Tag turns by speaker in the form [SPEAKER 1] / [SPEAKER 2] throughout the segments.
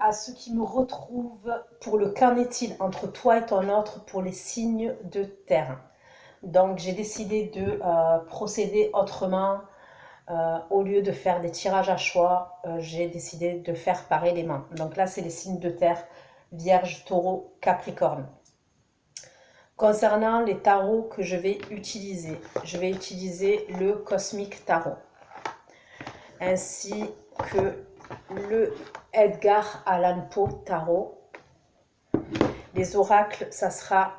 [SPEAKER 1] à ceux qui me retrouvent pour le qu'en est-il entre toi et ton autre pour les signes de terre. Donc j'ai décidé de procéder autrement. Au lieu de faire des tirages à choix, j'ai décidé de faire par élément. Donc là, c'est les signes de terre, Vierge, Taureau, Capricorne. Concernant les tarots que je vais utiliser le Cosmic Tarot, ainsi que le Edgar Allan Poe Tarot. Les oracles, ça sera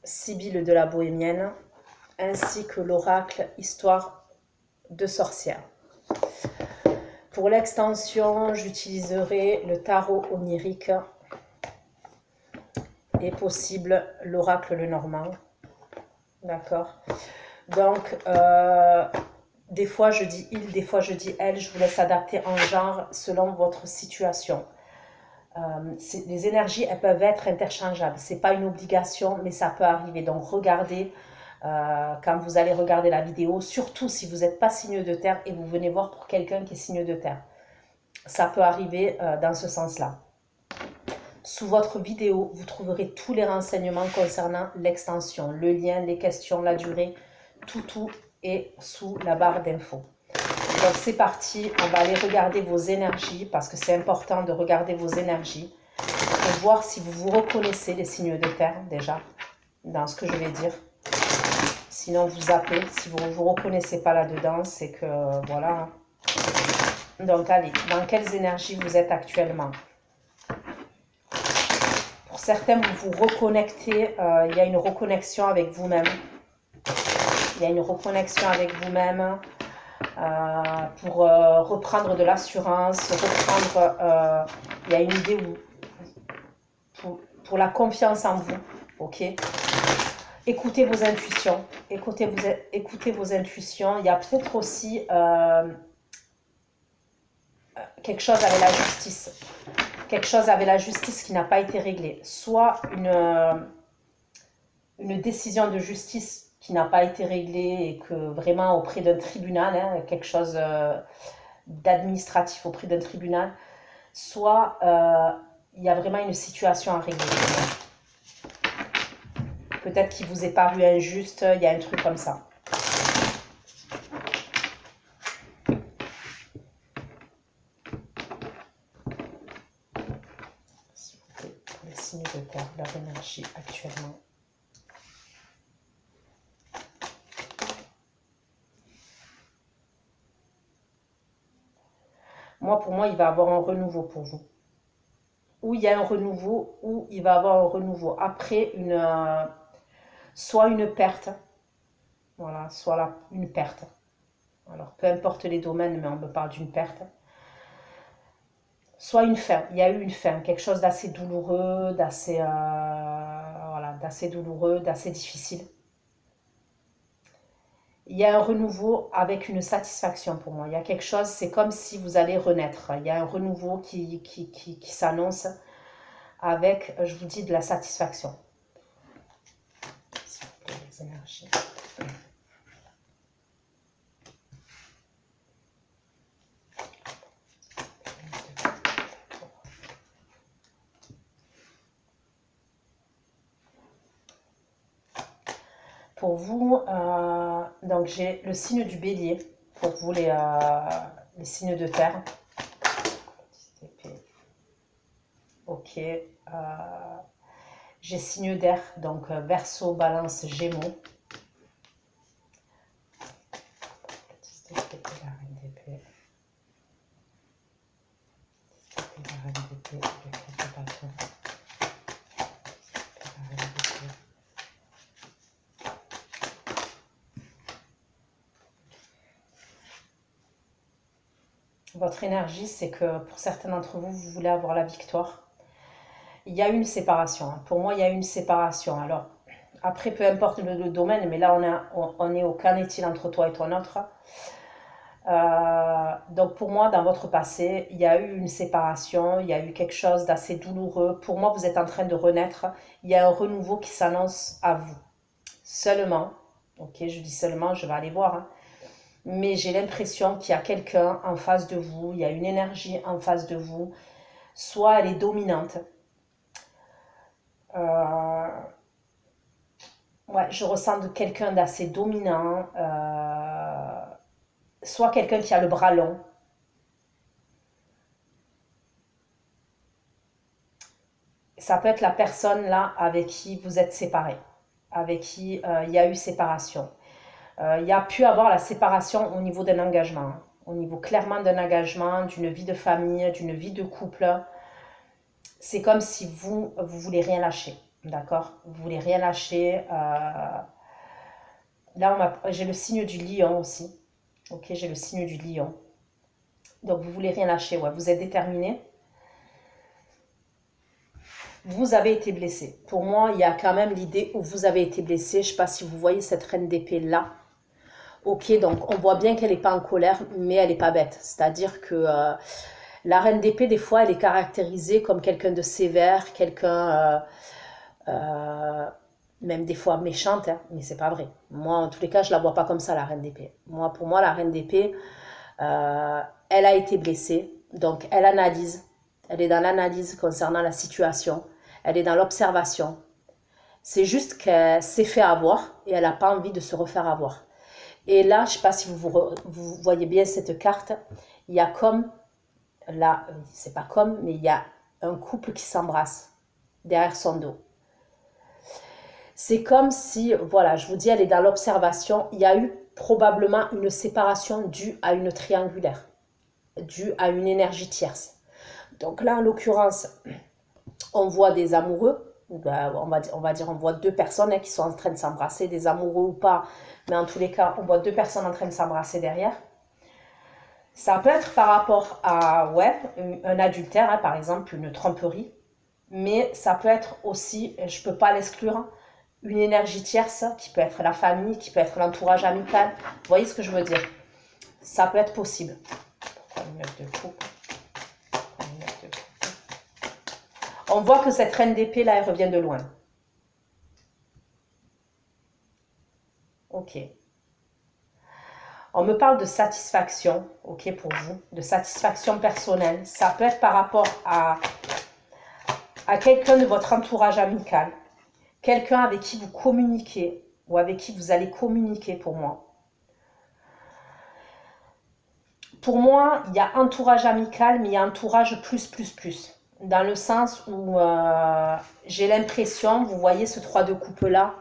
[SPEAKER 1] Sibylle de la Bohémienne, ainsi que l'oracle Histoire de sorcière. Pour l'extension, j'utiliserai le tarot onirique et possible l'oracle Lenormand. D'accord. Donc, des fois je dis il, des fois je dis elle. Je vous laisse adapter en genre selon votre situation. Les énergies, elles peuvent être interchangeables. C'est pas une obligation, mais ça peut arriver. Donc, regardez quand vous allez regarder la vidéo, surtout si vous n'êtes pas signe de terre et vous venez voir pour quelqu'un qui est signe de terre. Ça peut arriver dans ce sens-là. Sous votre vidéo, vous trouverez tous les renseignements concernant l'extension, le lien, les questions, la durée, tout est sous la barre d'infos. Donc c'est parti, on va aller regarder vos énergies parce que c'est important de regarder vos énergies pour voir si vous vous reconnaissez les signes de terre déjà dans ce que je vais dire. Sinon vous zappez, si vous ne vous reconnaissez pas là-dedans, c'est que voilà. Donc allez, dans quelles énergies vous êtes actuellement? Pour certains, vous vous reconnectez, il y a une reconnexion avec vous-même. Il y a une reconnexion avec vous-même pour reprendre de l'assurance, reprendre, il y a une idée pour la confiance en vous, ok? Écoutez vos intuitions, écoutez vos intuitions. Il y a peut-être aussi quelque chose avec la justice. Quelque chose avec la justice qui n'a pas été réglé. Soit une décision de justice qui n'a pas été réglée et que vraiment auprès d'un tribunal, hein, quelque chose d'administratif auprès d'un tribunal, soit il y a vraiment une situation à régler. Peut-être qu'il vous est paru injuste, il y a un truc comme ça. Les signes de terre, leur énergie actuellement. Pour moi, il va y avoir un renouveau pour vous. Ou il y a un renouveau, ou il va y avoir un renouveau. Après, soit une perte, voilà, soit une perte. Alors, peu importe les domaines, mais on me parle d'une perte. Soit une fin, il y a eu une fin, quelque chose d'assez douloureux, d'assez douloureux, d'assez difficile. Il y a un renouveau avec une satisfaction pour moi. Il y a quelque chose, c'est comme si vous allez renaître. Il y a un renouveau qui s'annonce avec, je vous dis, de la satisfaction. S'il vous plaît, les énergies. Pour vous, donc j'ai le signe du bélier, pour vous les signes de terre. Ok. J'ai signe d'air, donc Verseau, Balance, Gémeaux. Votre énergie, c'est que pour certains d'entre vous, vous voulez avoir la victoire. Il y a une séparation. Pour moi, il y a une séparation. Alors, après, peu importe le domaine, mais là, on est au qu'en est-il entre toi et ton autre. Donc, pour moi, dans votre passé, il y a eu une séparation, il y a eu quelque chose d'assez douloureux. Pour moi, vous êtes en train de renaître. Il y a un renouveau qui s'annonce à vous. Seulement, ok, je dis seulement, je vais aller voir, hein, mais j'ai l'impression qu'il y a quelqu'un en face de vous, il y a une énergie en face de vous. soit elle est dominante. Ouais, je ressens de quelqu'un d'assez dominant, soit quelqu'un qui a le bras long. Ça peut être la personne là avec qui vous êtes séparés, avec qui il y a eu séparation. Il y a pu avoir la séparation au niveau d'un engagement, hein, au niveau clairement d'un engagement, d'une vie de famille, d'une vie de couple. C'est comme si vous voulez rien lâcher, d'accord? Vous voulez rien lâcher. Là, j'ai le signe du lion aussi. Ok, j'ai le signe du lion. Donc, vous voulez rien lâcher, ouais. Vous êtes déterminé. Vous avez été blessé. Pour moi, il y a quand même l'idée où vous avez été blessé. Je ne sais pas si vous voyez cette reine d'épée là. Ok, donc on voit bien qu'elle n'est pas en colère, mais elle n'est pas bête. C'est-à-dire que la reine d'épée, des fois, elle est caractérisée comme quelqu'un de sévère, quelqu'un même des fois méchante, hein, mais c'est pas vrai. Moi, en tous les cas, je la vois pas comme ça, la reine d'épée. Moi, pour moi, la reine d'épée, elle a été blessée, donc elle analyse. Elle est dans l'analyse concernant la situation. Elle est dans l'observation. C'est juste qu'elle s'est fait avoir et elle n'a pas envie de se refaire avoir. Et là, je ne sais pas si vous voyez bien cette carte, il y a comme, là, c'est pas comme, mais il y a un couple qui s'embrasse derrière son dos. C'est comme si, voilà, je vous dis, elle est dans l'observation, il y a eu probablement une séparation due à une triangulaire, due à une énergie tierce. Donc là, en l'occurrence, on voit des amoureux, on va dire on voit deux personnes qui sont en train de s'embrasser, des amoureux ou pas, mais en tous les cas, on voit deux personnes en train de s'embrasser derrière. Ça peut être par rapport à un adultère, hein, par exemple une tromperie, mais ça peut être aussi, je ne peux pas l'exclure, une énergie tierce qui peut être la famille, qui peut être l'entourage amical. Vous voyez ce que je veux dire? Ça peut être possible. On voit que cette reine d'épée là, elle revient de loin. Ok. On me parle de satisfaction, ok, pour vous, de satisfaction personnelle. Ça peut être par rapport à quelqu'un de votre entourage amical, quelqu'un avec qui vous communiquez ou avec qui vous allez communiquer pour moi. Pour moi, il y a entourage amical, mais il y a entourage plus. Dans le sens où j'ai l'impression, vous voyez ce 3 de coupe là,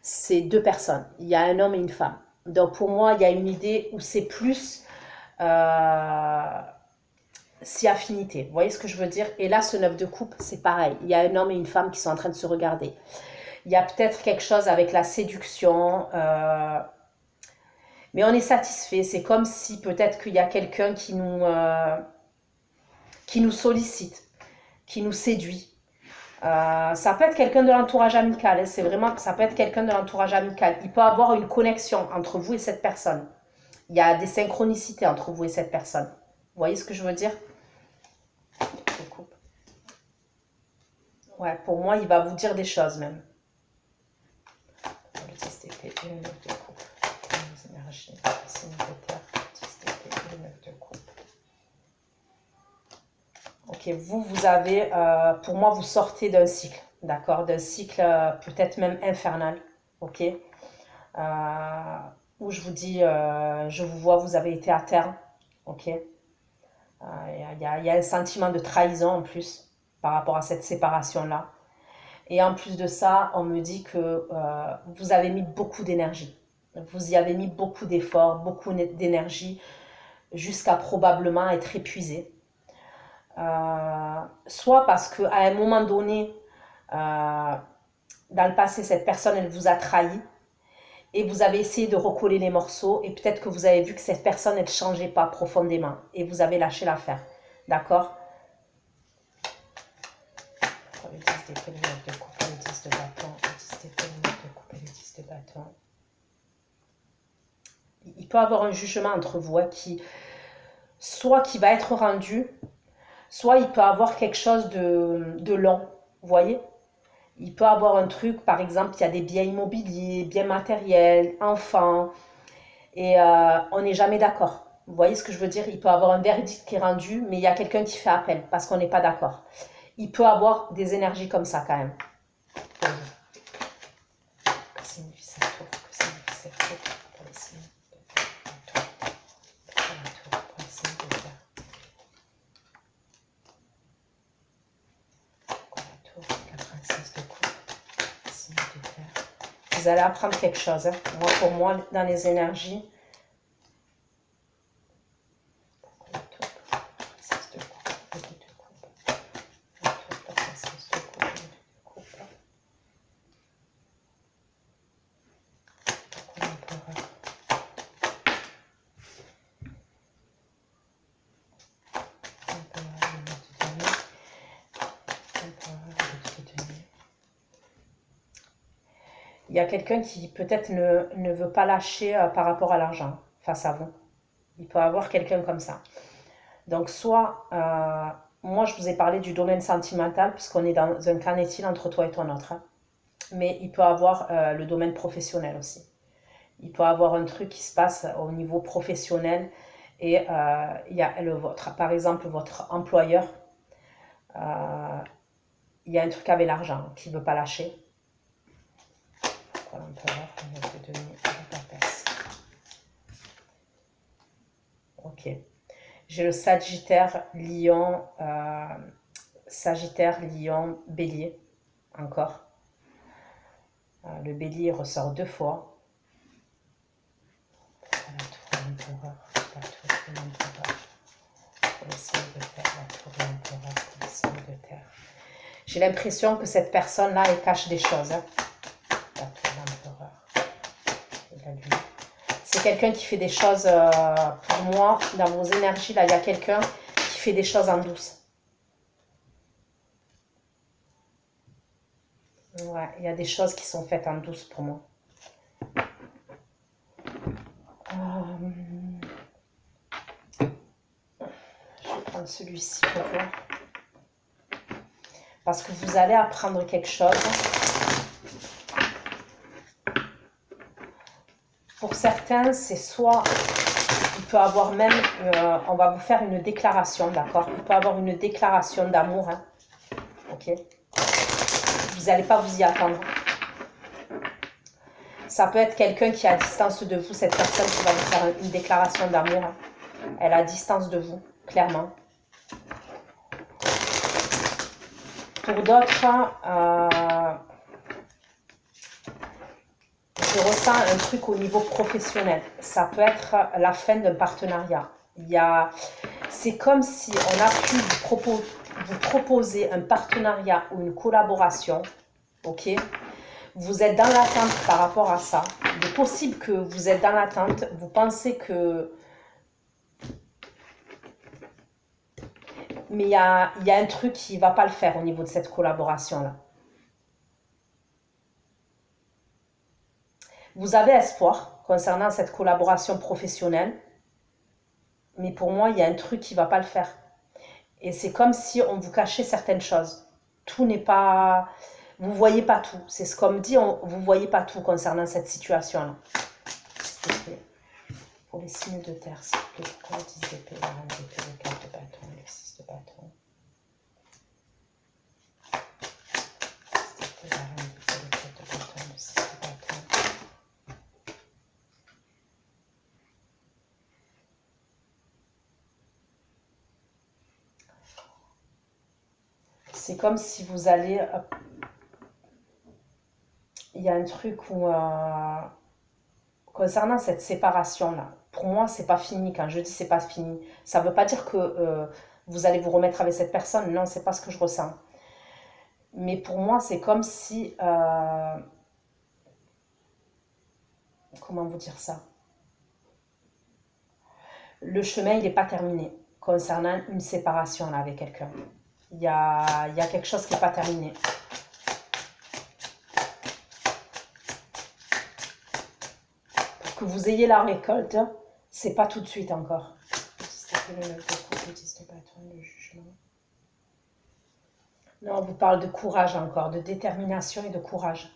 [SPEAKER 1] c'est deux personnes. Il y a un homme et une femme. Donc pour moi, il y a une idée où c'est plus si affinité. Vous voyez ce que je veux dire? Et là, ce 9 de coupe, c'est pareil. Il y a un homme et une femme qui sont en train de se regarder. Il y a peut-être quelque chose avec la séduction. Mais on est satisfait. C'est comme si peut-être qu'il y a quelqu'un qui nous sollicite, qui nous séduit. Ça peut être quelqu'un de l'entourage amical, hein, c'est vraiment, ça peut être quelqu'un de l'entourage amical. Il peut avoir une connexion entre vous et cette personne. Il y a des synchronicités entre vous et cette personne. Vous voyez ce que je veux dire? Je coupe. Ouais, pour moi, il va vous dire des choses même. Le test épée, une neuf de coupe. Les énergies, signe de terre, test épée, une neuf de coupe. Ok, vous avez, pour moi, vous sortez d'un cycle, d'accord? D'un cycle peut-être même infernal, ok? Où je vous dis, je vous vois, vous avez été à terre, ok? Il y a un sentiment de trahison en plus par rapport à cette séparation-là. Et en plus de ça, on me dit que vous avez mis beaucoup d'énergie. Vous y avez mis beaucoup d'efforts, beaucoup d'énergie, jusqu'à probablement être épuisé. Soit parce qu'à un moment donné, dans le passé, cette personne, elle vous a trahi et vous avez essayé de recoller les morceaux et peut-être que vous avez vu que cette personne, elle ne changeait pas profondément et vous avez lâché l'affaire. D'accord? Le 10 d'épée, le 9 de coupe, le 10 de bâton, le 10 d'épée, le 9 de coupe, le 10 de bâton. Il peut y avoir un jugement entre vous qui, soit qui va être rendu, soit il peut avoir quelque chose de long, vous voyez? Il peut avoir un truc, par exemple, il y a des biens immobiliers, biens matériels, enfants, et on n'est jamais d'accord. Vous voyez ce que je veux dire? Il peut avoir un verdict qui est rendu, mais il y a quelqu'un qui fait appel parce qu'on n'est pas d'accord. Il peut avoir des énergies comme ça quand même. Que signifie cette tour? Que signifie cette tour pour les signes de terre? La tour pour les signes de terre. La tour, la princesse de coupe, les signes de terre. Vous allez apprendre quelque chose. Hein. Moi, pour moi, dans les énergies, il y a quelqu'un qui peut-être ne veut pas lâcher par rapport à l'argent face à vous. Il peut avoir quelqu'un comme ça. Donc soit, moi je vous ai parlé du domaine sentimental, puisqu'on est dans un qu'en est-il entre toi et ton autre. Hein. Mais il peut avoir le domaine professionnel aussi. Il peut avoir un truc qui se passe au niveau professionnel et il y a par exemple votre employeur, il y a un truc avec l'argent qui ne veut pas lâcher. Ok. J'ai le Sagittaire, Lion, Bélier, encore. Le Bélier ressort 2 fois. La tour de l'empereur, la tour de l'empereur. Pour les signes de terre, la tour de l'empereur, pour les signes de terre. J'ai l'impression que cette personne-là, elle cache des choses. Hein. La tour de l'empereur et la lune. C'est quelqu'un qui fait des choses, pour moi, dans vos énergies, là, il y a quelqu'un qui fait des choses en douce. Ouais, il y a des choses qui sont faites en douce pour moi. Je vais prendre celui-ci pour voir. Parce que vous allez apprendre quelque chose. Pour certains, c'est soit, il peut avoir même, on va vous faire une déclaration, d'accord? Il peut avoir une déclaration d'amour, hein. Ok? Vous n'allez pas vous y attendre. Ça peut être quelqu'un qui est à distance de vous, cette personne qui va vous faire une déclaration d'amour. Hein. Elle est à distance de vous, clairement. Pour d'autres, je ressens un truc au niveau professionnel. Ça peut être la fin d'un partenariat. C'est comme si on a pu vous proposer un partenariat ou une collaboration. Ok? Vous êtes dans l'attente par rapport à ça. Il est possible que vous êtes dans l'attente. Vous pensez que... Mais il y a un truc qui ne va pas le faire au niveau de cette collaboration-là. Vous avez espoir concernant cette collaboration professionnelle. Mais pour moi, il y a un truc qui ne va pas le faire. Et c'est comme si on vous cachait certaines choses. Tout n'est pas... Vous ne voyez pas tout. C'est comme dit, vous ne voyez pas tout concernant cette situation-là. Pour les signes de terre, s'il vous plaît, pourquoi le 10 d'épée, la reine d'épée, le 4 de bâton, le 6 de bâton. La reine d'épée, le 4 de bâton, le 6 de bâton. C'est comme si vous allez... Il y a un truc où... concernant cette séparation-là, pour moi, c'est pas fini. Quand je dis c'est pas fini, ça veut pas dire que vous allez vous remettre avec cette personne. Non, c'est pas ce que je ressens. Mais pour moi, c'est comme si... comment vous dire ça? Le chemin, il n'est pas terminé concernant une séparation là, avec quelqu'un. Il y a quelque chose qui n'est pas terminé. Pour que vous ayez la récolte, c'est pas tout de suite encore. Non, on vous parle de courage encore, de détermination et de courage.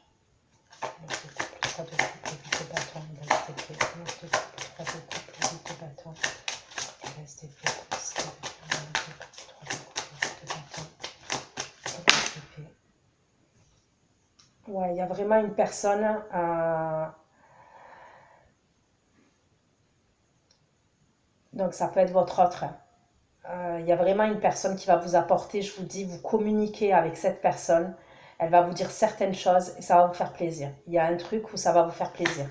[SPEAKER 1] Ouais, il y a vraiment une personne... donc, ça peut être votre autre. Il y a vraiment une personne qui va vous apporter, je vous dis, vous communiquez avec cette personne. Elle va vous dire certaines choses et ça va vous faire plaisir. Il y a un truc où ça va vous faire plaisir.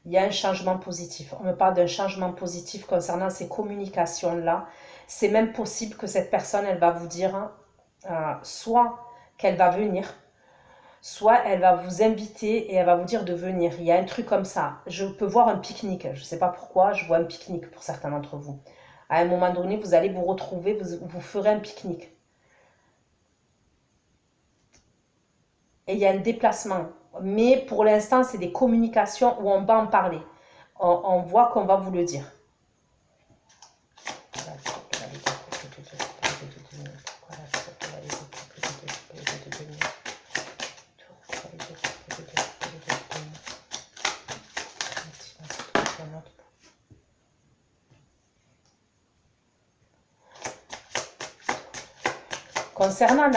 [SPEAKER 1] Il y a un changement positif. On me parle d'un changement positif concernant ces communications-là. C'est même possible que cette personne, elle va vous dire soit qu'elle va venir, soit elle va vous inviter et elle va vous dire de venir. Il y a un truc comme ça. Je peux voir un pique-nique. Je ne sais pas pourquoi, je vois un pique-nique pour certains d'entre vous. À un moment donné, vous allez vous retrouver, vous ferez un pique-nique. Et il y a un déplacement. Mais pour l'instant, c'est des communications où on va en parler. On voit qu'on va vous le dire. Concernant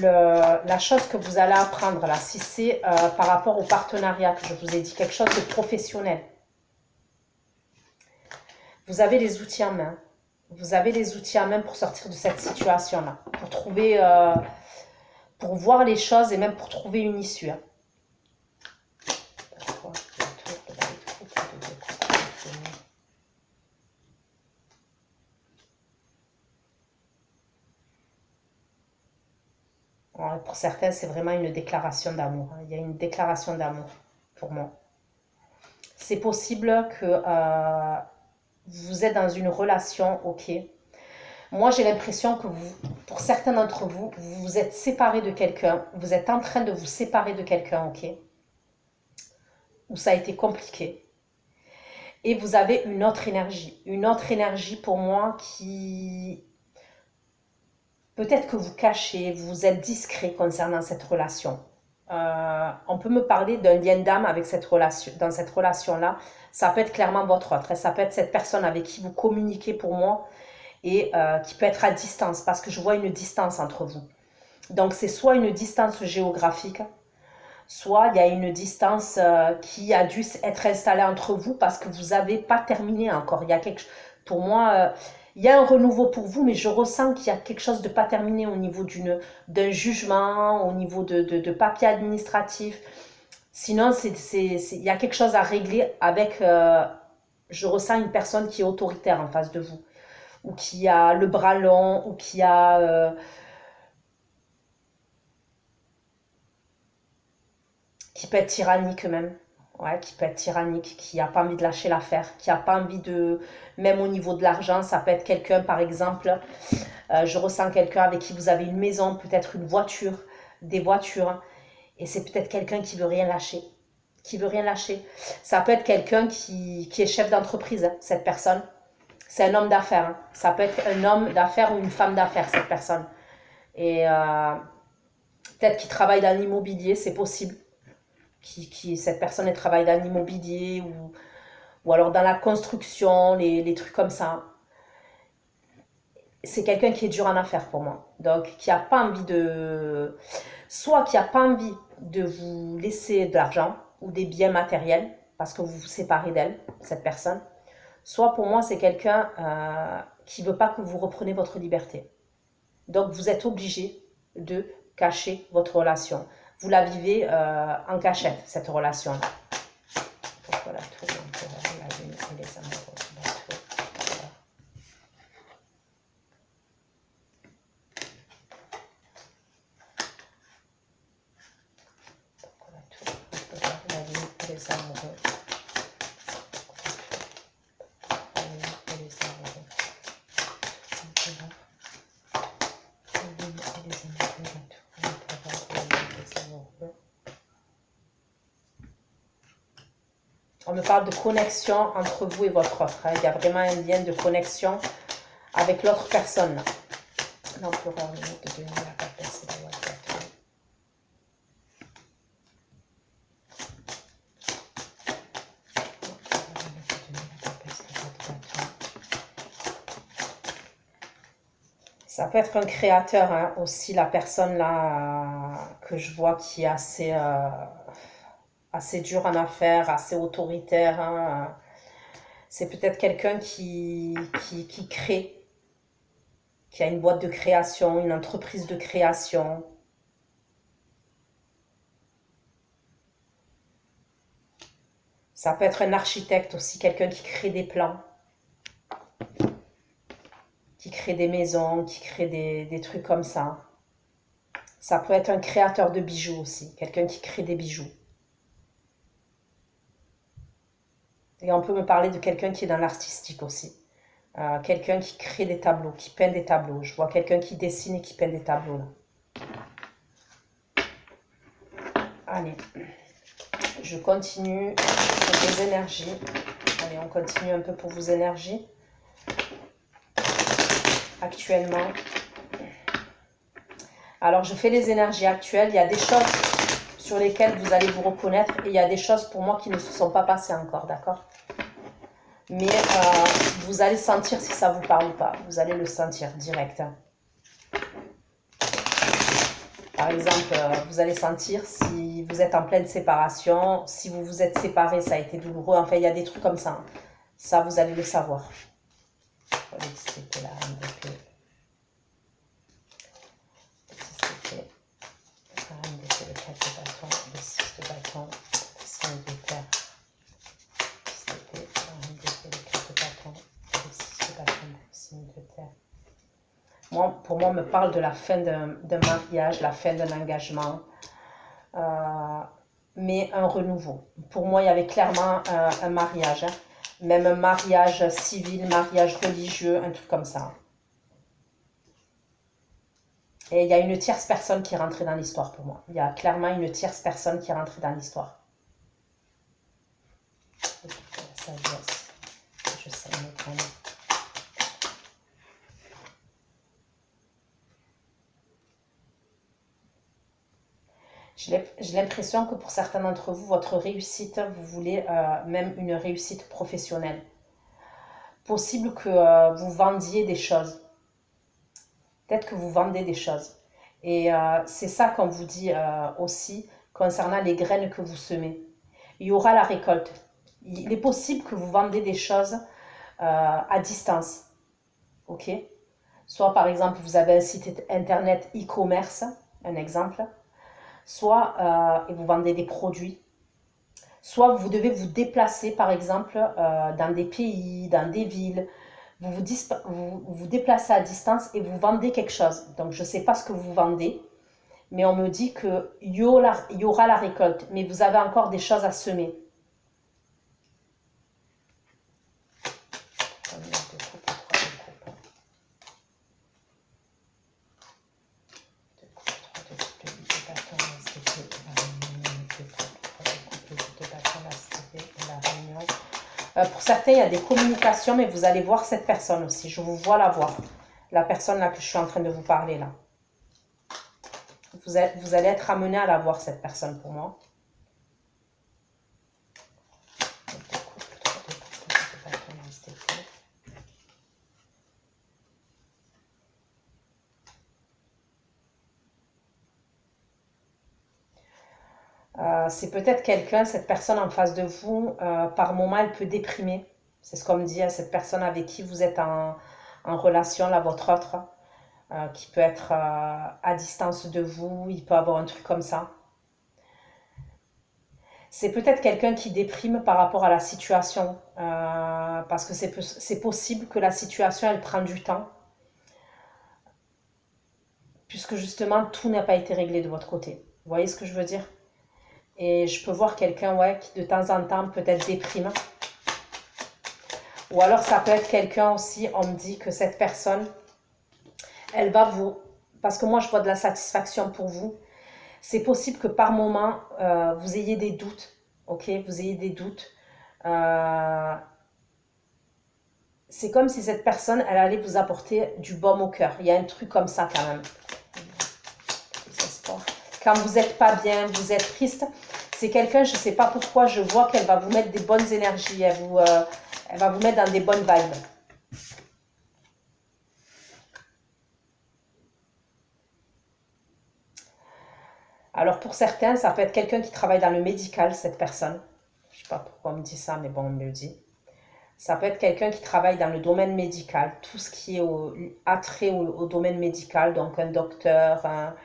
[SPEAKER 1] la chose que vous allez apprendre là, si c'est par rapport au partenariat que je vous ai dit, quelque chose de professionnel, vous avez les outils en main. Vous avez les outils en main pour sortir de cette situation-là, pour trouver, pour voir les choses et même pour trouver une issue. Hein. Pour certains, c'est vraiment une déclaration d'amour. Il y a une déclaration d'amour pour moi. C'est possible que vous êtes dans une relation, ok. Moi, j'ai l'impression que vous, pour certains d'entre vous, vous vous êtes séparés de quelqu'un. Vous êtes en train de vous séparer de quelqu'un, ok. Où ça a été compliqué. Et vous avez une autre énergie. Une autre énergie pour moi qui... Peut-être que vous cachez, vous êtes discret concernant cette relation. On peut me parler d'un lien d'âme avec cette relation, dans cette relation-là. Ça peut être clairement votre autre. Ça peut être cette personne avec qui vous communiquez pour moi et qui peut être à distance parce que je vois une distance entre vous. Donc, c'est soit une distance géographique, soit il y a une distance qui a dû être installée entre vous parce que vous n'avez pas terminé encore. Il y a pour moi, il y a un renouveau pour vous, mais je ressens qu'il y a quelque chose de pas terminé au niveau d'un jugement, au niveau de papier administratif. Sinon, il y a quelque chose à régler avec, je ressens une personne qui est autoritaire en face de vous, ou qui a le bras long, ou qui a... qui peut être tyrannique même. Ouais, qui peut être tyrannique, qui n'a pas envie de lâcher l'affaire, qui n'a pas envie de... Même au niveau de l'argent, ça peut être quelqu'un, par exemple, je ressens quelqu'un avec qui vous avez une maison, peut-être une voiture, des voitures, et c'est peut-être quelqu'un qui veut rien lâcher. Qui veut rien lâcher. Ça peut être quelqu'un qui est chef d'entreprise, hein, cette personne. C'est un homme d'affaires. Hein. Ça peut être un homme d'affaires ou une femme d'affaires, cette personne. Et peut-être qu'il travaille dans l'immobilier, c'est possible. Cette personne elle travaille dans l'immobilier ou alors dans la construction, les trucs comme ça. C'est quelqu'un qui est dur en affaires pour moi. Donc, qui n'a pas envie de... Soit qui n'a pas envie de vous laisser de l'argent ou des biens matériels parce que vous vous séparez d'elle, cette personne. Soit pour moi, c'est quelqu'un qui ne veut pas que vous repreniez votre liberté. Donc, vous êtes obligé de cacher votre relation. Vous la vivez en cachette, cette relation-là. Pourquoi la tour, la lune et les amoureux, la tour, voilà. Pourquoi la tour, la lune et les amoureux. La lune et les amoureux. La lune et les amoureux, la tour, on me parle de connexion entre vous et votre autre. Hein. Il y a vraiment un lien de connexion avec l'autre personne. L'empereur de devenir la papesse et la loi de la tour. Ça peut être un créateur, hein, aussi, la personne là que je vois qui est assez dur en affaires, assez autoritaire, hein. C'est peut-être quelqu'un qui crée, qui a une boîte de création, une entreprise de création. Ça peut être un architecte aussi, quelqu'un qui crée des plans, qui crée des maisons, qui crée des trucs comme ça. Ça peut être un créateur de bijoux aussi, quelqu'un qui crée des bijoux. Et on peut me parler de quelqu'un qui est dans l'artistique aussi. Quelqu'un qui crée des tableaux, qui peint des tableaux. Je vois quelqu'un qui dessine et qui peint des tableaux là. Allez, je continue pour les énergies. Allez, on continue un peu pour vos énergies. Actuellement. Alors, je fais les énergies actuelles. Il y a des choses sur lesquelles vous allez vous reconnaître et il y a des choses pour moi qui ne se sont pas passées encore, d'accord? Mais vous allez sentir si ça vous parle ou pas. Vous allez le sentir direct. Par exemple, vous allez sentir si vous êtes en pleine séparation, si vous vous êtes séparés, ça a été douloureux. Enfin, il y a des trucs comme ça. Ça, vous allez le savoir. C'était la reine d'épée. C'était la reine d'épée, le 4 de bâton, le 6 de bâton, le 5 de terre. C'était la reine d'épée, le 4 de bâton, le 6 de bâton, le 5 de terre. Moi, pour moi, on me parle de la fin d'un mariage, la fin d'un engagement, mais un renouveau. Pour moi, il y avait clairement un mariage, hein. Même un mariage civil, mariage religieux, un truc comme ça. Et il y a une tierce personne qui est rentrée dans l'histoire pour moi. Il y a clairement une tierce personne qui est rentrée dans l'histoire. Sagesse, je sais me. J'ai l'impression que pour certains d'entre vous, votre réussite, vous voulez même une réussite professionnelle. Possible que vous vendiez des choses. Peut-être que vous vendez des choses. Et c'est ça qu'on vous dit aussi concernant les graines que vous semez. Il y aura la récolte. Il est possible que vous vendez des choses à distance. Ok? Soit par exemple, vous avez un site internet e-commerce, un exemple. Soit et vous vendez des produits, soit vous devez vous déplacer par exemple dans des pays, dans des villes, vous déplacez à distance et vous vendez quelque chose. Donc je ne sais pas ce que vous vendez, mais on me dit qu'il y aura la récolte, mais vous avez encore des choses à semer. Pour certains, il y a des communications, mais vous allez voir cette personne aussi. Je vous vois la voir. La personne là que je suis en train de vous parler là. Vous allez être amené à la voir, cette personne pour moi. C'est peut-être quelqu'un, cette personne en face de vous, par moment, elle peut déprimer. C'est ce qu'on me dit à cette personne avec qui vous êtes en relation, là, votre autre, qui peut être à distance de vous, il peut avoir un truc comme ça. C'est peut-être quelqu'un qui déprime par rapport à la situation, parce que c'est possible que la situation, elle prend du temps, puisque justement, tout n'a pas été réglé de votre côté. Vous voyez ce que je veux dire? Et je peux voir quelqu'un, ouais, qui de temps en temps peut-être déprime. Ou alors ça peut être quelqu'un aussi, on me dit que cette personne, elle va vous... Parce que moi je vois de la satisfaction pour vous. C'est possible que par moment, vous ayez des doutes. Ok, vous ayez des doutes. C'est comme si cette personne, elle allait vous apporter du baume au cœur. Il y a un truc comme ça quand même. Quand vous n'êtes pas bien, vous êtes triste, c'est quelqu'un, je ne sais pas pourquoi, je vois qu'elle va vous mettre des bonnes énergies, elle va vous mettre dans des bonnes vibes. Alors pour certains, ça peut être quelqu'un qui travaille dans le médical, cette personne. Je ne sais pas pourquoi on me dit ça, mais bon, on me le dit. Ça peut être quelqu'un qui travaille dans le domaine médical, tout ce qui est attrait au domaine médical, donc un docteur, un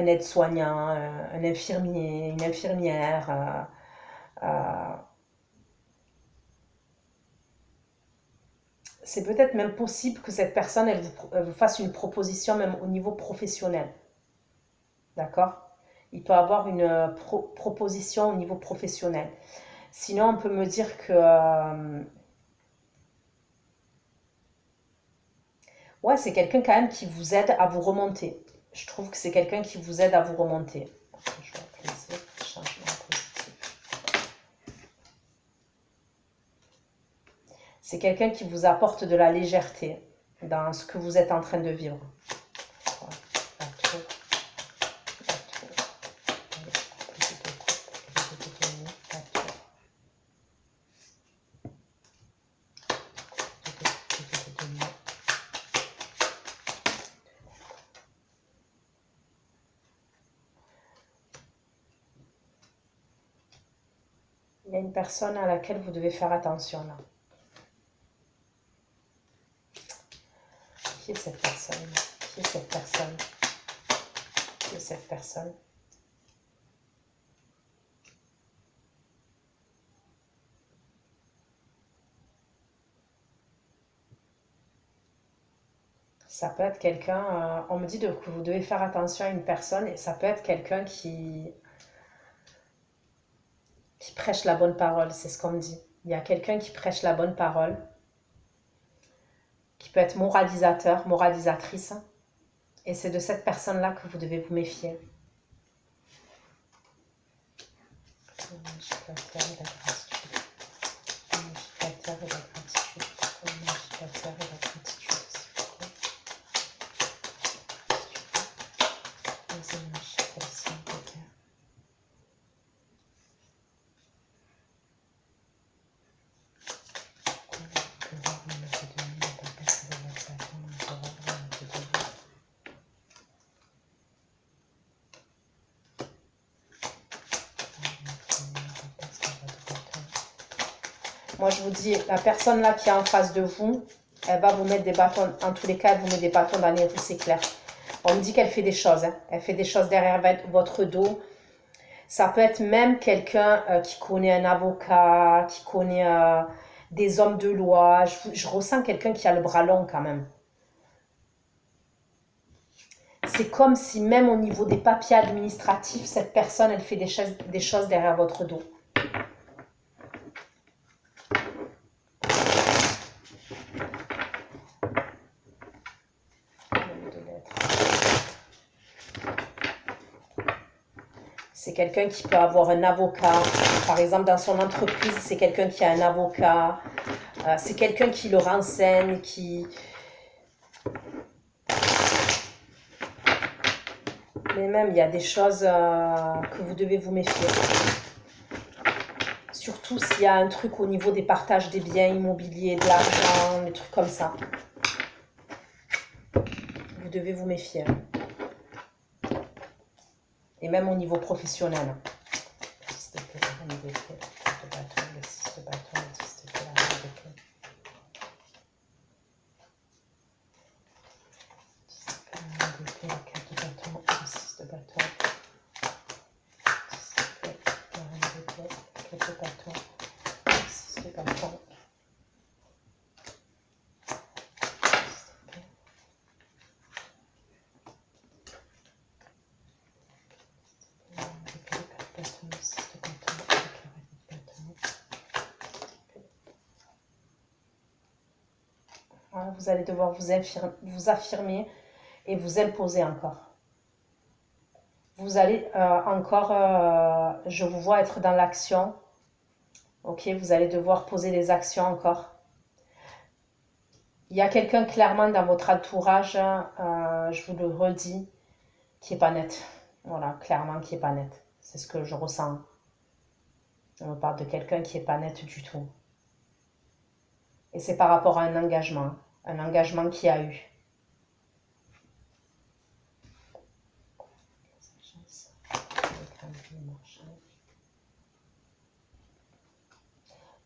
[SPEAKER 1] aide-soignant, un infirmier, une infirmière. C'est peut-être même possible que cette personne, elle vous fasse une proposition même au niveau professionnel. D'accord? Il peut avoir une proposition au niveau professionnel. Sinon, on peut me dire que... ouais, c'est quelqu'un quand même qui vous aide à vous remonter. Je trouve que c'est quelqu'un qui vous aide à vous remonter. Je vais appeler ça changement positif. C'est quelqu'un qui vous apporte de la légèreté dans ce que vous êtes en train de vivre. Il y a une personne à laquelle vous devez faire attention là. Qui est cette personne? Qui est cette personne? Qui est cette personne? Ça peut être quelqu'un, on me dit que vous devez faire attention à une personne et ça peut être quelqu'un qui prêche la bonne parole, c'est ce qu'on me dit. Il y a quelqu'un qui prêche la bonne parole, qui peut être moralisateur, moralisatrice, et c'est de cette personne-là que vous devez vous méfier. Moi, je vous dis, la personne là qui est en face de vous, elle va vous mettre des bâtons, en tous les cas, elle vous met des bâtons dans les roues, c'est clair. On me dit qu'elle fait des choses, hein. Elle fait des choses derrière votre dos. Ça peut être même quelqu'un qui connaît un avocat, qui connaît des hommes de loi. Je ressens quelqu'un qui a le bras long quand même. C'est comme si même au niveau des papiers administratifs, cette personne, elle fait des choses derrière votre dos. C'est quelqu'un qui peut avoir un avocat. Par exemple, dans son entreprise, c'est quelqu'un qui a un avocat. C'est quelqu'un qui le renseigne, qui... Mais même, il y a des choses que vous devez vous méfier. Surtout s'il y a un truc au niveau des partages des biens immobiliers, de l'argent, des trucs comme ça. Vous devez vous méfier. Et même au niveau professionnel. Vous allez devoir vous affirmer et vous imposer encore. Vous allez encore, je vous vois être dans l'action. Ok, vous allez devoir poser des actions encore. Il y a quelqu'un clairement dans votre entourage, je vous le redis, qui n'est pas net. Voilà, clairement qui n'est pas net. C'est ce que je ressens. On me parle de quelqu'un qui n'est pas net du tout. Et c'est par rapport à un engagement qu'il y a eu.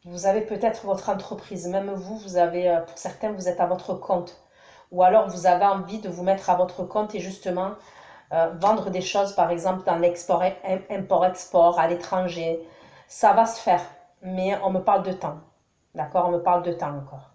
[SPEAKER 1] Vous avez peut-être votre entreprise, même vous, vous avez, pour certains, vous êtes à votre compte. Ou alors vous avez envie de vous mettre à votre compte et justement vendre des choses, par exemple, dans l'export, import-export, à l'étranger. Ça va se faire, mais on me parle de temps. D'accord? On me parle de temps encore.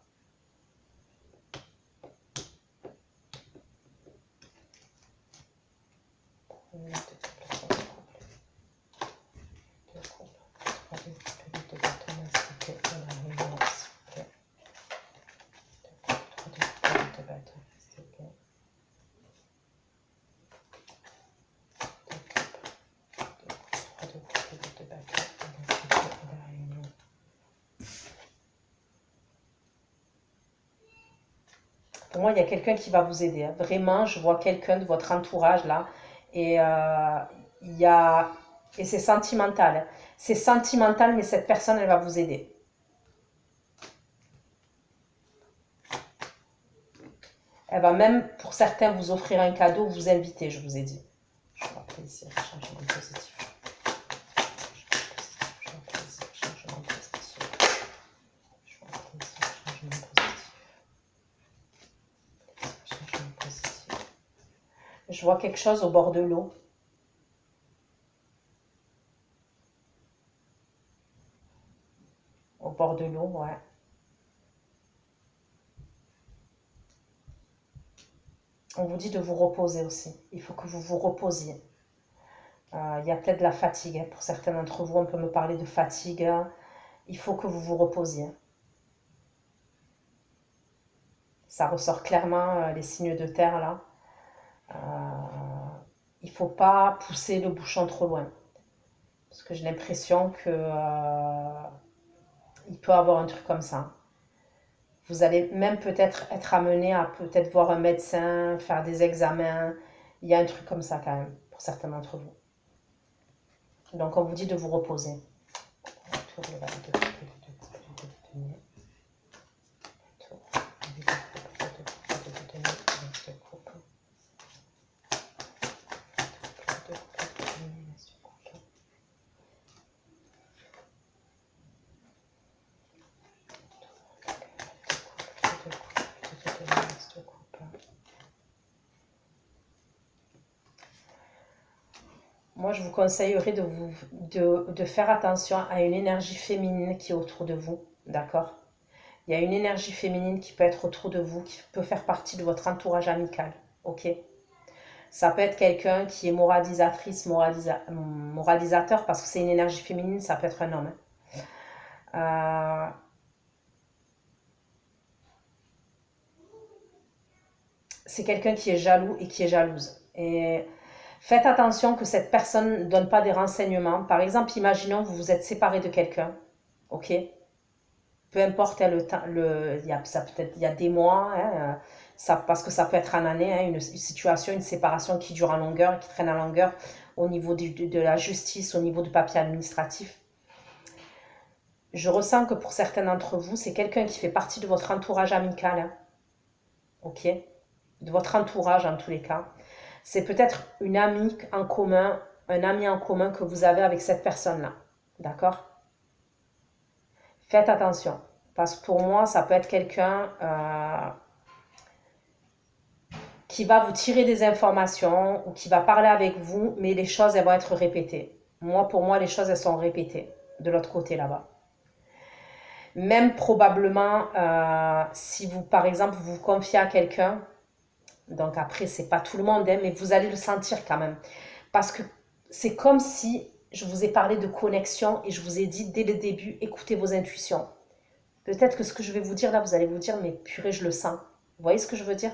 [SPEAKER 1] Pour moi, il y a quelqu'un qui va vous aider. Vraiment, je vois quelqu'un de votre entourage là. Et il y a... Et c'est sentimental. C'est sentimental, mais cette personne, elle va vous aider. Elle va même, pour certains, vous offrir un cadeau, vous inviter, je vous ai dit. Je vais appeler ici, changement positif. Changement positif. Je vais appeler ici, changement positif. Changement positif. Je vois quelque chose au bord de l'eau. Au bord de l'eau, ouais. On vous dit de vous reposer aussi. Il faut que vous vous reposiez. Il y a peut-être de la fatigue. Pour certains d'entre vous, on peut me parler de fatigue. Il faut que vous vous reposiez. Ça ressort clairement, les signes de terre là. Il ne faut pas pousser le bouchon trop loin. Parce que j'ai l'impression que il peut avoir un truc comme ça. Vous allez même peut-être être amené à peut-être voir un médecin, faire des examens. Il y a un truc comme ça quand même, pour certains d'entre vous. Donc on vous dit de vous reposer. Moi, je vous conseillerais de faire attention à une énergie féminine qui est autour de vous, d'accord? Il y a une énergie féminine qui peut être autour de vous, qui peut faire partie de votre entourage amical, ok? Ça peut être quelqu'un qui est moralisatrice, moralisateur, parce que c'est une énergie féminine, ça peut être un homme. C'est quelqu'un qui est jaloux et qui est jalouse. Et faites attention que cette personne ne donne pas des renseignements. Par exemple, imaginons que vous vous êtes séparé de quelqu'un, ok? Peu importe le temps, il y a des mois, hein, parce que ça peut être en année, hein, une situation, une séparation qui dure en longueur, qui traîne en longueur au niveau de la justice, au niveau du papier administratif. Je ressens que pour certains d'entre vous, c'est quelqu'un qui fait partie de votre entourage amical, hein, ok? De votre entourage en tous les cas. C'est peut-être une amie en commun, un ami en commun que vous avez avec cette personne-là, d'accord? Faites attention, parce que pour moi, ça peut être quelqu'un qui va vous tirer des informations ou qui va parler avec vous, mais les choses, elles vont être répétées. Pour moi, les choses, elles sont répétées de l'autre côté là-bas. Même probablement, si vous, par exemple, vous vous confiez à quelqu'un, donc après, c'est pas tout le monde, hein, mais vous allez le sentir quand même. Parce que c'est comme si je vous ai parlé de connexion et je vous ai dit dès le début, écoutez vos intuitions. Peut-être que ce que je vais vous dire là, vous allez vous dire, mais purée, je le sens. Vous voyez ce que je veux dire?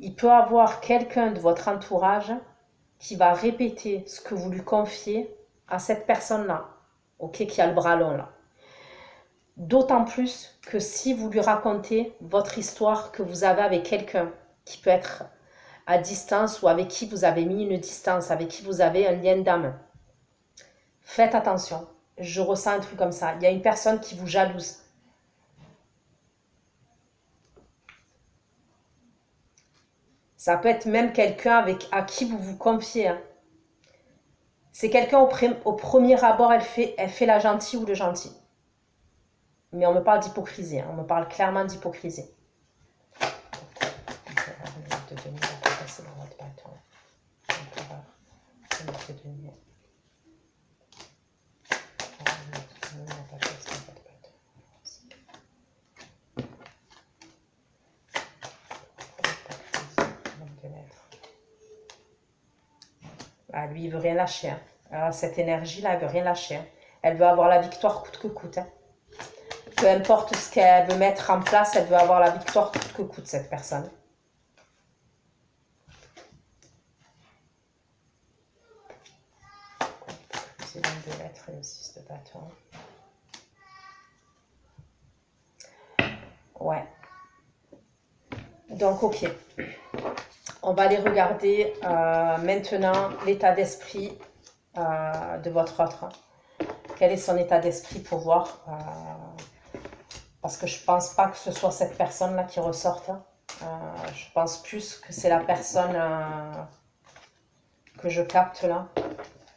[SPEAKER 1] Il peut avoir quelqu'un de votre entourage qui va répéter ce que vous lui confiez à cette personne-là, ok, qui a le bras long là. D'autant plus que si vous lui racontez votre histoire que vous avez avec quelqu'un qui peut être à distance ou avec qui vous avez mis une distance, avec qui vous avez un lien d'âme, faites attention. Je ressens un truc comme ça. Il y a une personne qui vous jalouse. Ça peut être même quelqu'un à qui vous vous confiez. Hein. C'est quelqu'un au premier abord, elle fait la gentille ou le gentil. Mais on me parle d'hypocrisie, hein. On me parle clairement d'hypocrisie. Ah, lui, il veut rien lâcher, hein. Alors, cette énergie-là, elle veut rien lâcher, hein. Elle veut avoir la victoire coûte que coûte, hein. Peu importe ce qu'elle veut mettre en place, elle veut avoir la victoire coûte que coûte, cette personne. C'est donc deux lettres et le 6 de bâton. Ouais. Donc, ok. On va aller regarder maintenant l'état d'esprit de votre autre. Quel est son état d'esprit pour voir parce que je pense pas que ce soit cette personne-là qui ressorte. Je pense plus que c'est la personne que je capte là,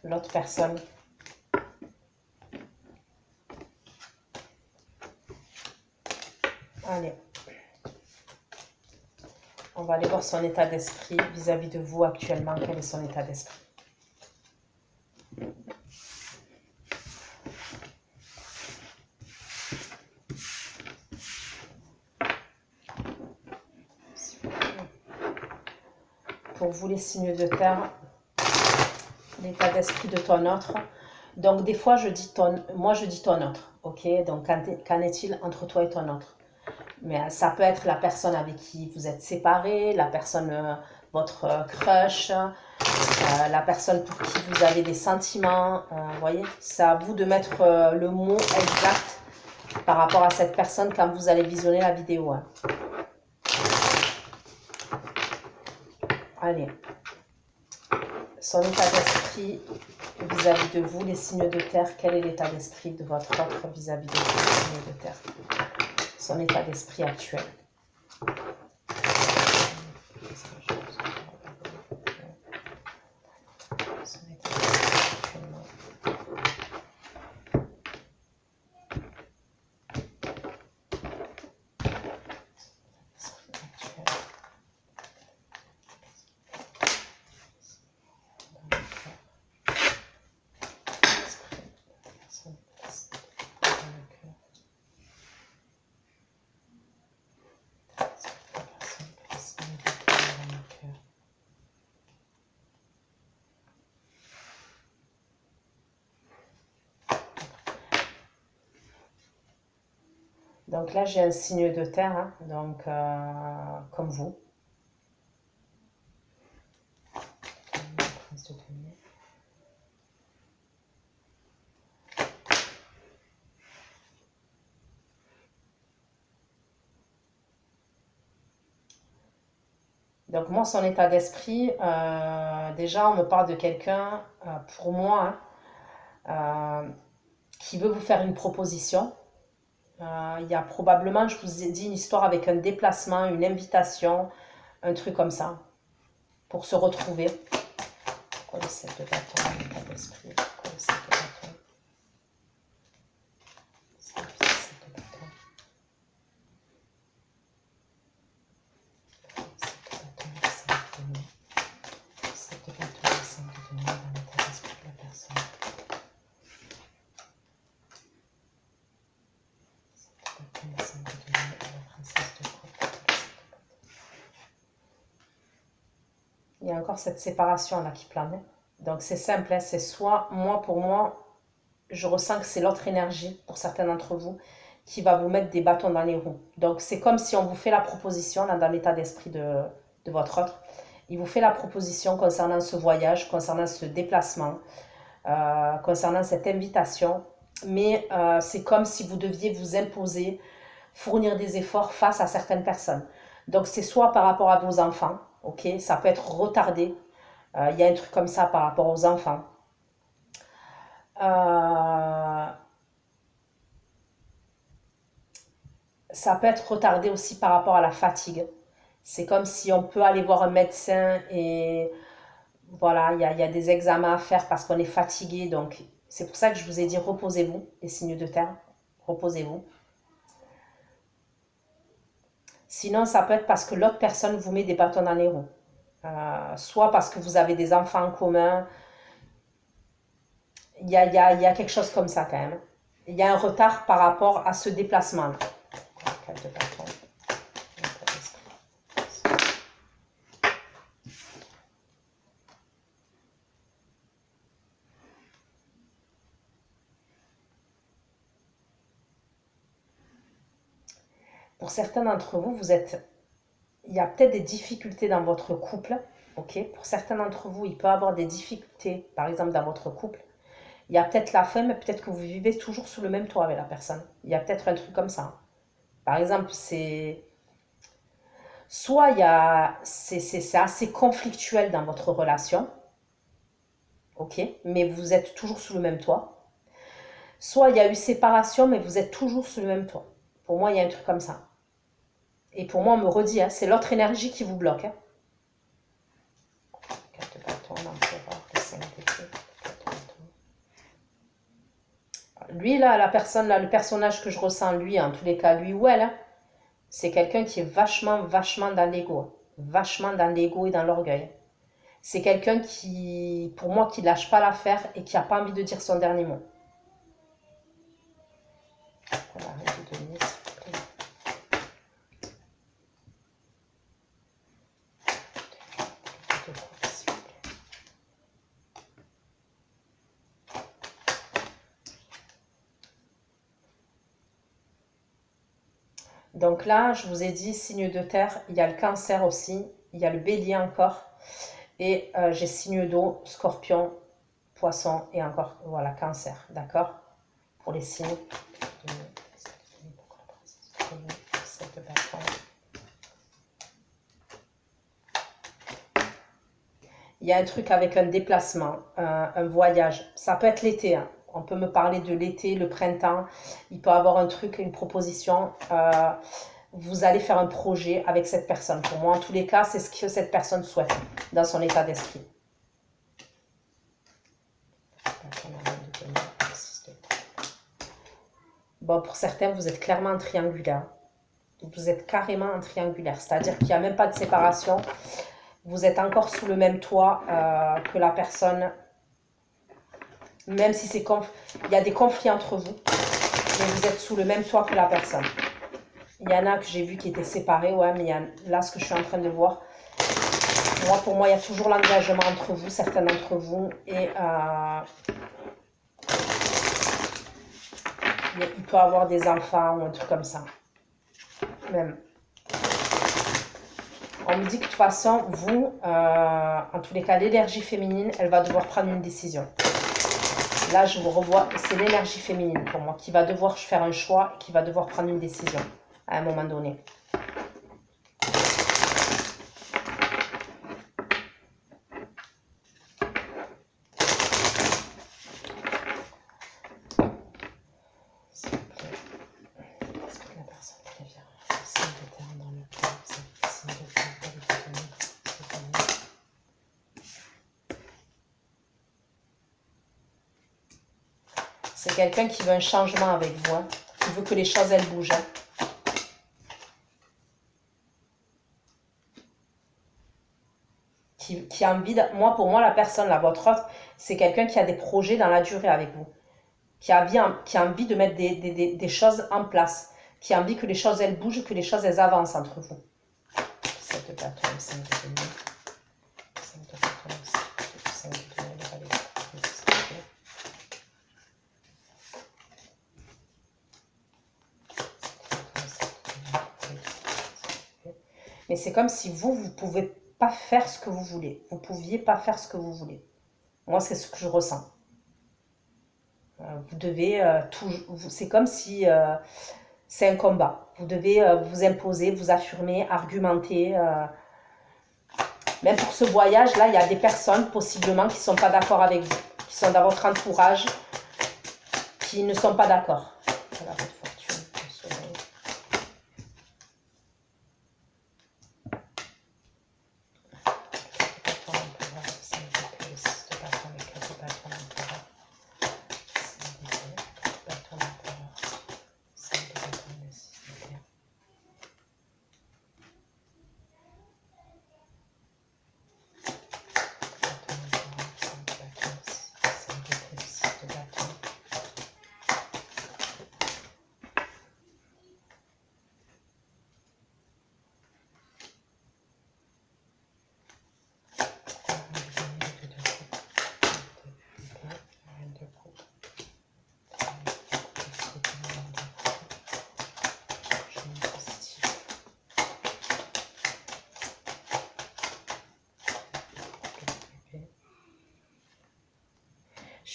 [SPEAKER 1] l'autre personne. Allez. On va aller voir son état d'esprit vis-à-vis de vous actuellement. Quel est son état d'esprit? Pour vous, les signes de terre, l'état d'esprit de ton autre. Donc, des fois, moi, je dis ton autre. Ok? Donc, qu'en est-il entre toi et ton autre? Mais ça peut être la personne avec qui vous êtes séparés, la personne, votre crush, la personne pour qui vous avez des sentiments. Vous voyez, c'est à vous de mettre le mot exact par rapport à cette personne quand vous allez visionner la vidéo. Hein. Allez. Son état d'esprit vis-à-vis de vous, les signes de terre. Quel est l'état d'esprit de votre autre vis-à-vis de vous, les signes de terre? Son état d'esprit actuel. Donc là, j'ai un signe de terre, hein, donc comme vous. Donc moi, son état d'esprit, déjà, on me parle de quelqu'un, pour moi, hein, qui veut vous faire une proposition. Il y a probablement, je vous ai dit, une histoire avec un déplacement, une invitation, un truc comme ça, pour se retrouver. Pourquoi le 7 de bâton, l'état d'esprit? Pourquoi le 7 de bâton? C'est le 7 de bâton. Le 7 de bâton, le 5 de denier dans l'état d'esprit de la personne. Le 5 de denier et la princesse de coupe. Il y a encore cette séparation là qui plane. Donc c'est simple, hein, c'est soit moi, pour moi, je ressens que c'est l'autre énergie, pour certains d'entre vous, qui va vous mettre des bâtons dans les roues. Donc c'est comme si on vous fait la proposition, là, dans l'état d'esprit de votre autre. Il vous fait la proposition concernant ce voyage, concernant ce déplacement, concernant cette invitation. Mais c'est comme si vous deviez vous imposer, fournir des efforts face à certaines personnes. Donc c'est soit par rapport à vos enfants, ok, ça peut être retardé. Il y a un truc comme ça par rapport aux enfants. Ça peut être retardé aussi par rapport à la fatigue. C'est comme si on peut aller voir un médecin et Voilà, il y a des examens à faire parce qu'on est fatigué. Donc, c'est pour ça que je vous ai dit reposez-vous, les signes de terre. Reposez-vous. Sinon, ça peut être parce que l'autre personne vous met des bâtons dans les roues. Soit parce que vous avez des enfants en commun. Il y a quelque chose comme ça quand même. Il y a un retard par rapport à ce déplacement. Pour certains d'entre vous, il y a peut-être des difficultés dans votre couple. Ok, pour certains d'entre vous, il peut y avoir des difficultés, par exemple, dans votre couple. Il y a peut-être la faim, mais peut-être que vous vivez toujours sous le même toit avec la personne. Il y a peut-être un truc comme ça. Par exemple, soit c'est assez conflictuel dans votre relation, ok, mais vous êtes toujours sous le même toit. Soit il y a eu séparation, mais vous êtes toujours sous le même toit. Pour moi, il y a un truc comme ça. Et pour moi, on me redit, hein, c'est l'autre énergie qui vous bloque. Hein. Lui, là, la personne, là, le personnage que je ressens, lui, en tous les cas, lui ou elle, hein, c'est quelqu'un qui est vachement, vachement dans l'ego. Vachement dans l'ego et dans l'orgueil. C'est quelqu'un qui, pour moi, qui lâche pas l'affaire et qui n'a pas envie de dire son dernier mot. Donc là, je vous ai dit, signe de terre, il y a le cancer aussi, il y a le bélier encore, et j'ai signe d'eau, scorpion, poisson, et encore, voilà, cancer, d'accord? Pour les signes. Il y a un truc avec un déplacement, un voyage. Ça peut être l'été, hein. On peut me parler de l'été, le printemps. Il peut y avoir un truc, une proposition. Vous allez faire un projet avec cette personne. Pour moi, en tous les cas, c'est ce que cette personne souhaite dans son état d'esprit. Bon, pour certains, vous êtes clairement en triangulaire. Vous êtes carrément en triangulaire. C'est-à-dire qu'il n'y a même pas de séparation. Vous êtes encore sous le même toit que la personne. Même si il y a des conflits entre vous, mais vous êtes sous le même toit que la personne. Il y en a que j'ai vu qui étaient séparés, ouais, mais là, ce que je suis en train de voir, pour moi, il y a toujours l'engagement entre vous, certains d'entre vous, et il peut y avoir des enfants ou un truc comme ça. Même. On me dit que de toute façon, vous, en tous les cas, l'énergie féminine, elle va devoir prendre une décision. Là, je vous revois, c'est l'énergie féminine pour moi qui va devoir faire un choix et qui va devoir prendre une décision à un moment donné. C'est quelqu'un qui veut un changement avec vous, hein, qui veut que les choses, elles bougent. Hein. Qui a envie moi, pour moi, la personne, là, votre autre, c'est quelqu'un qui a des projets dans la durée avec vous. Qui a envie de mettre des choses en place. Qui a envie que les choses, elles bougent, que les choses, elles avancent entre vous. 7 de bâton, 5 de denier. 5 de bâton, 5 de denier, le valet. Mais c'est comme si vous ne pouvez pas faire ce que vous voulez. Vous ne pouviez pas faire ce que vous voulez. Moi, c'est ce que je ressens. Vous devez c'est comme si c'est un combat. Vous devez vous imposer, vous affirmer, argumenter. Même pour ce voyage-là, il y a des personnes possiblement qui ne sont pas d'accord avec vous, qui sont dans votre entourage, qui ne sont pas d'accord. Voilà votre fortune, le soleil.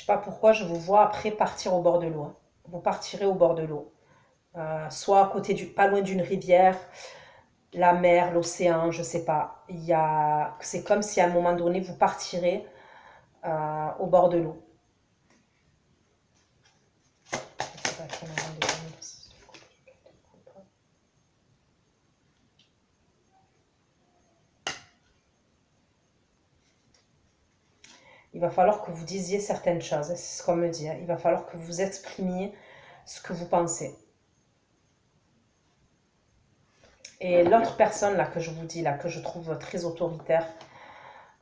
[SPEAKER 1] sais pas pourquoi, je vous vois après partir au bord de l'eau. Hein. Vous partirez au bord de l'eau. Soit à côté pas loin d'une rivière, la mer, l'océan, je sais pas. C'est comme si à un moment donné, vous partirez au bord de l'eau. Il va falloir que vous disiez certaines choses, c'est ce qu'on me dit. Hein. Il va falloir que vous exprimiez ce que vous pensez. Et l'autre personne là que je vous dis, là, que je trouve très autoritaire,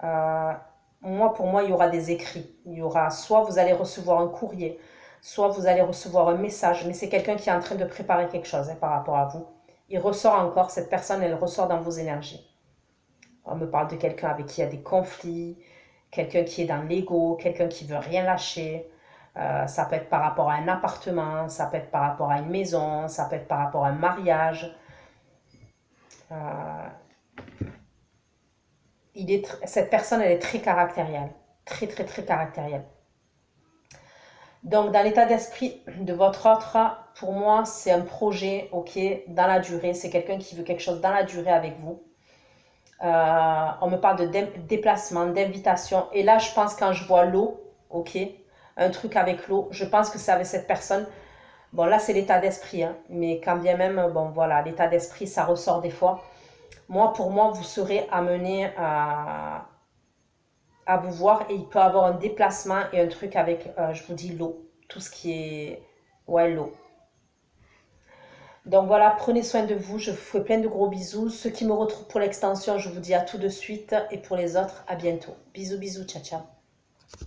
[SPEAKER 1] pour moi, il y aura des écrits. Il y aura soit vous allez recevoir un courrier, soit vous allez recevoir un message, mais c'est quelqu'un qui est en train de préparer quelque chose hein, par rapport à vous. Il ressort encore, cette personne, elle ressort dans vos énergies. On me parle de quelqu'un avec qui il y a des conflits, quelqu'un qui est dans l'ego, quelqu'un qui veut rien lâcher. Ça peut être par rapport à un appartement, ça peut être par rapport à une maison, ça peut être par rapport à un mariage. Cette personne, elle est très caractérielle, très très très caractérielle. Donc, dans l'état d'esprit de votre autre, pour moi, c'est un projet, ok, dans la durée. C'est quelqu'un qui veut quelque chose dans la durée avec vous. On me parle de déplacement, d'invitation. Et là, je pense quand je vois l'eau, ok, un truc avec l'eau, je pense que c'est avec cette personne. Bon, là, c'est l'état d'esprit, hein, mais quand bien même, bon, voilà, l'état d'esprit, ça ressort des fois. Pour moi, vous serez amené à vous voir et il peut avoir un déplacement et un truc avec, je vous dis, l'eau. Tout ce qui est, ouais, l'eau. Donc voilà, prenez soin de vous. Je vous fais plein de gros bisous. Ceux qui me retrouvent pour l'extension, je vous dis à tout de suite. Et pour les autres, à bientôt. Bisous, bisous, ciao, ciao.